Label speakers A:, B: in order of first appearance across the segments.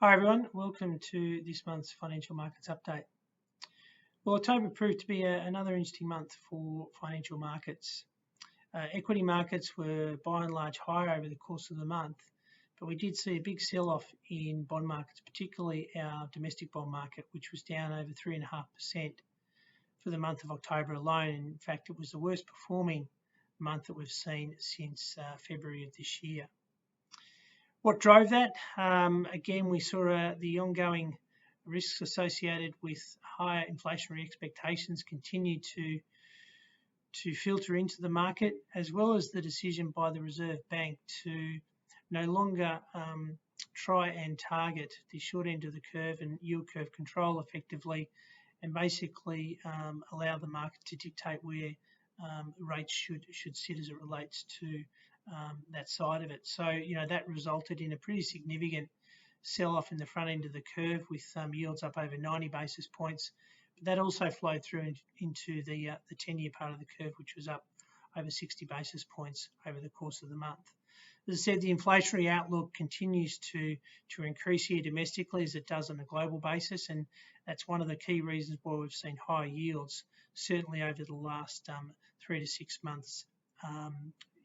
A: Hi everyone, welcome to this month's financial markets update. Well, October proved to be another interesting month for financial markets. Equity markets were by and large higher over the course of the month, but we did see a big sell-off in bond markets, particularly our domestic bond market, which was down over 3.5% for the month of October alone. In fact, it was the worst performing month that we've seen since February of this year. What drove that? Again, we saw the ongoing risks associated with higher inflationary expectations continue to filter into the market, as well as the decision by the Reserve Bank to no longer try and target the short end of the curve and yield curve control effectively, and basically allow the market to dictate where rates should sit as it relates to that side of it. So, that resulted in a pretty significant sell-off in the front end of the curve with yields up over 90 basis points. But that also flowed through into the 10-year part of the curve, which was up over 60 basis points over the course of the month. As I said, the inflationary outlook continues to increase here domestically as it does on a global basis, and that's one of the key reasons why we've seen higher yields, certainly over the last 3 to 6 months,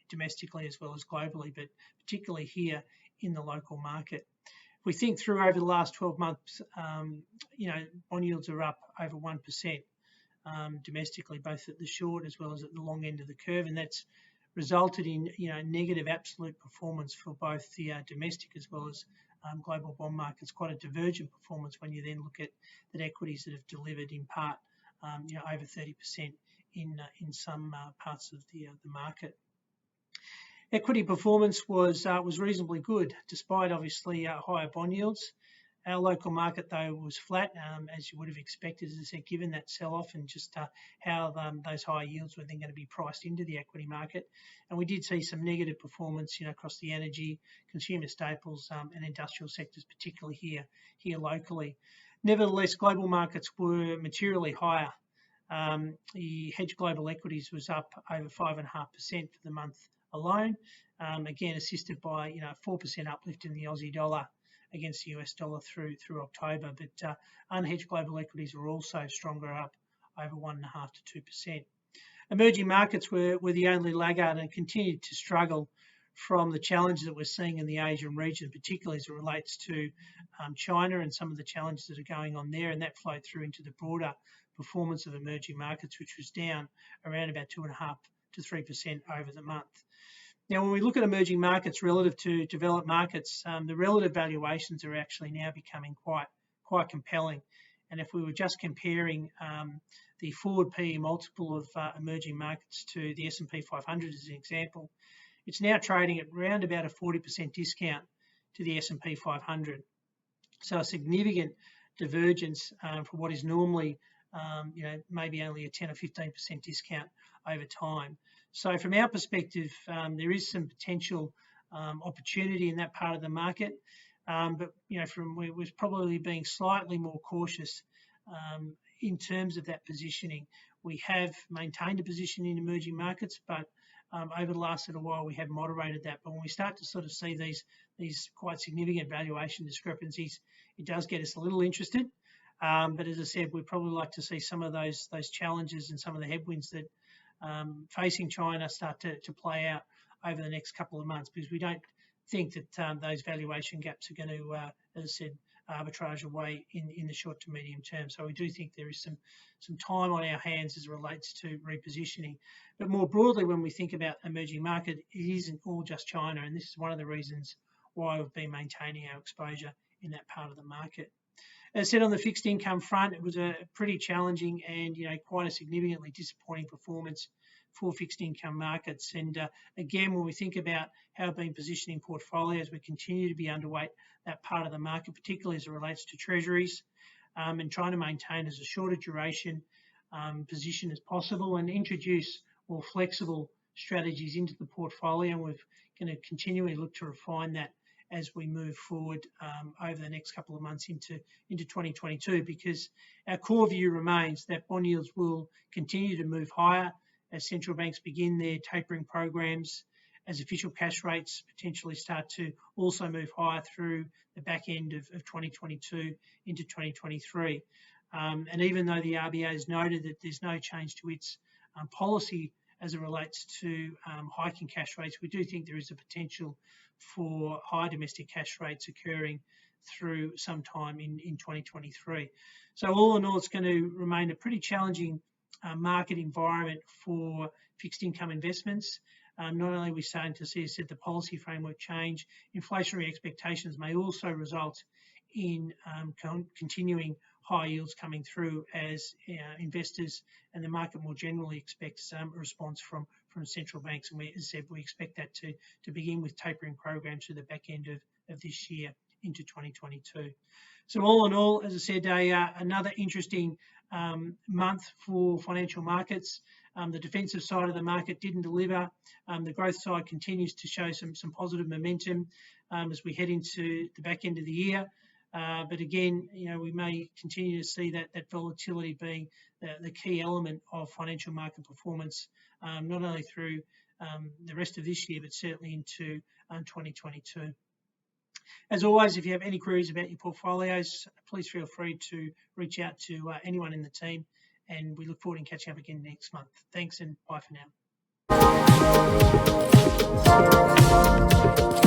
A: domestically as well as globally, but particularly here in the local market. If we think through over the last 12 months, bond yields are up over 1% domestically, both at the short as well as at the long end of the curve, and that's resulted in negative absolute performance for both the domestic as well as global bond markets. Quite a divergent performance when you then look at the equities that have delivered in part over 30% in some parts of the market. Equity performance was reasonably good, despite obviously higher bond yields. Our local market, though, was flat, as you would have expected, as I said, given that sell-off and just how those higher yields were then going to be priced into the equity market. And we did see some negative performance, across the energy, consumer staples, and industrial sectors, particularly here locally. Nevertheless, global markets were materially higher. The hedge global equities was up over 5.5% for the month alone, again assisted by 4% uplift in the Aussie dollar against the US dollar through October, but unhedged global equities were also stronger, up over 1.5% to 2%. Emerging markets were the only laggard and continued to struggle from the challenges that we're seeing in the Asian region, particularly as it relates to China and some of the challenges that are going on there, and that flowed through into the broader performance of emerging markets, which was down around about 2.5% to 3% over the month. Now, when we look at emerging markets relative to developed markets, the relative valuations are actually now becoming quite compelling. And if we were just comparing the forward PE multiple of emerging markets to the S&P 500 as an example, it's now trading at around about a 40% discount to the S&P 500. So a significant divergence from what is normally maybe only a 10 or 15% discount over time. So from our perspective, there is some potential opportunity in that part of the market, but we was probably being slightly more cautious in terms of that positioning. We have maintained a position in emerging markets, but over the last little while we have moderated that. But when we start to sort of see these quite significant valuation discrepancies, it does get us a little interested. But as I said, we'd probably like to see some of those challenges and some of the headwinds that facing China start to play out over the next couple of months, because we don't think that those valuation gaps are going to, as I said, arbitrage away in the short to medium term. So we do think there is some time on our hands as it relates to repositioning. But more broadly, when we think about emerging market, it isn't all just China, and this is one of the reasons why we've been maintaining our exposure in that part of the market. As I said, on the fixed income front, it was a pretty challenging and quite a significantly disappointing performance for fixed income markets. And again, when we think about how we've been positioning portfolios, we continue to be underweight that part of the market, particularly as it relates to treasuries, and trying to maintain as a shorter duration position as possible and introduce more flexible strategies into the portfolio. And we're going to continually look to refine that as we move forward over the next couple of months into 2022, because our core view remains that bond yields will continue to move higher as central banks begin their tapering programs as official cash rates potentially start to also move higher through the back end of 2022 into 2023. And even though the RBA has noted that there's no change to its policy as it relates to hiking cash rates, we do think there is a potential for high domestic cash rates occurring through sometime in 2023. So all in all, it's going to remain a pretty challenging market environment for fixed income investments. Not only are we starting to see, as I said, the policy framework change, inflationary expectations may also result in continuing high yields coming through as investors and the market more generally expects a response from central banks. And as I said, we expect that to begin with tapering programs through the back end of this year into 2022. So all in all, as I said, another interesting month for financial markets. The defensive side of the market didn't deliver. The growth side continues to show some positive momentum as we head into the back end of the year. But again, we may continue to see that volatility being the key element of financial market performance, not only through the rest of this year, but certainly into 2022. As always, if you have any queries about your portfolios, please feel free to reach out to anyone in the team, and we look forward to catching up again next month. Thanks and bye for now.